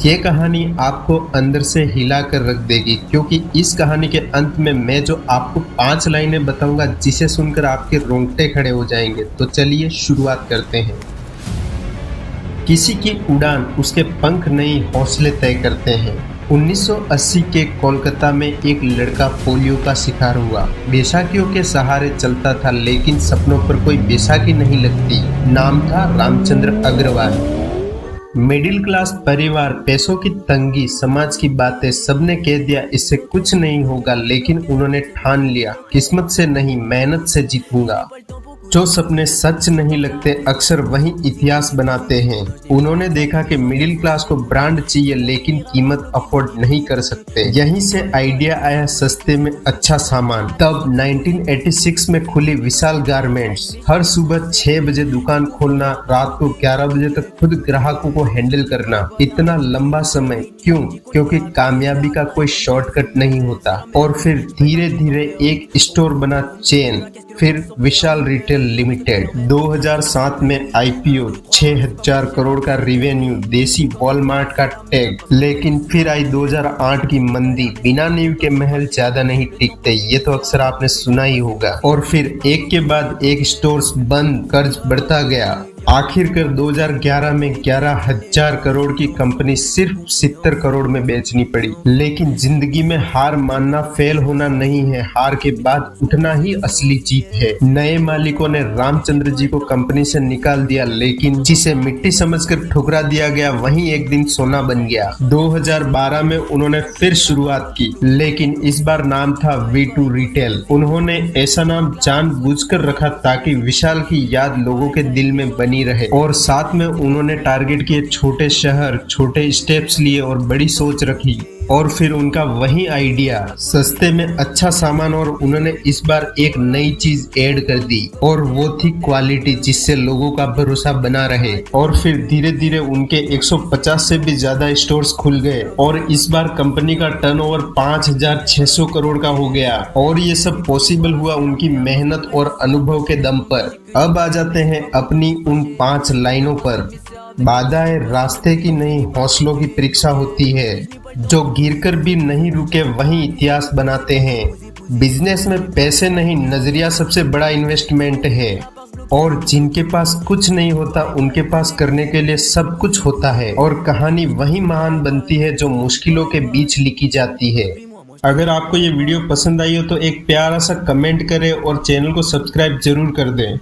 ये कहानी आपको अंदर से हिला कर रख देगी, क्योंकि इस कहानी के अंत में मैं जो आपको 5 लाइनें बताऊंगा जिसे सुनकर आपके रोंगटे खड़े हो जाएंगे। तो चलिए शुरुआत करते हैं। किसी की उड़ान उसके पंख नहीं हौसले तय करते हैं। 1980 के कोलकाता में एक लड़का पोलियो का शिकार हुआ। बैसाखियों के सहारे चलता था, लेकिन सपनों पर कोई बैसाखी नहीं लगती। नाम था रामचंद्र अग्रवाल। मिडिल क्लास परिवार, पैसों की तंगी, समाज की बातें, सबने कह दिया इससे कुछ नहीं होगा, लेकिन उन्होंने ठान लिया किस्मत से नहीं मेहनत से जीतूंगा। जो सपने सच नहीं लगते अक्सर वही इतिहास बनाते हैं। उन्होंने देखा कि मिडिल क्लास को ब्रांड चाहिए, लेकिन कीमत अफोर्ड नहीं कर सकते। यहीं से आइडिया आया सस्ते में अच्छा सामान। तब 1986 में खुली विशाल गारमेंट्स। हर सुबह 6 बजे दुकान खोलना, रात को 11 बजे तक खुद ग्राहकों को हैंडल करना। इतना लंबा समय क्यों? क्योंकि कामयाबी का कोई शॉर्टकट नहीं होता। और फिर धीरे धीरे एक स्टोर बना चेन, फिर विशाल रिटेल लिमिटेड। 2007 में आईपीओ, 6000 करोड़ का रिवेन्यू, देसी वॉलमार्ट का टैग। लेकिन फिर आई 2008 की मंदी। बिना नींव के महल ज्यादा नहीं टिकते, ये तो अक्सर आपने सुना ही होगा। और फिर एक के बाद एक स्टोर्स बंद, कर्ज बढ़ता गया। आखिरकार 2011 में 11,000 करोड़ की कंपनी सिर्फ 70 करोड़ में बेचनी पड़ी। लेकिन जिंदगी में हार मानना फेल होना नहीं है, हार के बाद उठना ही असली जीत है। नए मालिकों ने रामचंद्र जी को कंपनी से निकाल दिया, लेकिन जिसे मिट्टी समझकर ठुकरा दिया गया वही एक दिन सोना बन गया। 2012 में उन्होंने फिर शुरुआत की, लेकिन इस बार नाम था V2 रिटेल। उन्होंने ऐसा नाम जानबूझकर रखा ताकि विशाल की याद लोगों के दिल में बनी रहे। और साथ में उन्होंने टारगेट किए छोटे शहर, छोटे स्टेप्स लिए और बड़ी सोच रखी। और फिर उनका वही आइडिया, सस्ते में अच्छा सामान। और उन्होंने इस बार एक नई चीज ऐड कर दी, और वो थी क्वालिटी, जिससे लोगों का भरोसा बना रहे। और फिर धीरे धीरे उनके 150 से भी ज्यादा स्टोर्स खुल गए, और इस बार कंपनी का टर्नओवर 5600 करोड़ का हो गया। और ये सब पॉसिबल हुआ उनकी मेहनत और अनुभव के दम पर। अब आ जाते हैं अपनी उन 5 लाइनों पर। बाधाएं रास्ते की नहीं, हौसलों की परीक्षा होती है। जो गिरकर भी नहीं रुके वही इतिहास बनाते हैं। बिजनेस में पैसे नहीं, नजरिया सबसे बड़ा इन्वेस्टमेंट है। और जिनके पास कुछ नहीं होता उनके पास करने के लिए सब कुछ होता है। और कहानी वही महान बनती है जो मुश्किलों के बीच लिखी जाती है। अगर आपको ये वीडियो पसंद आई हो तो एक प्यारा सा कमेंट करें और चैनल को सब्सक्राइब जरूर कर दें।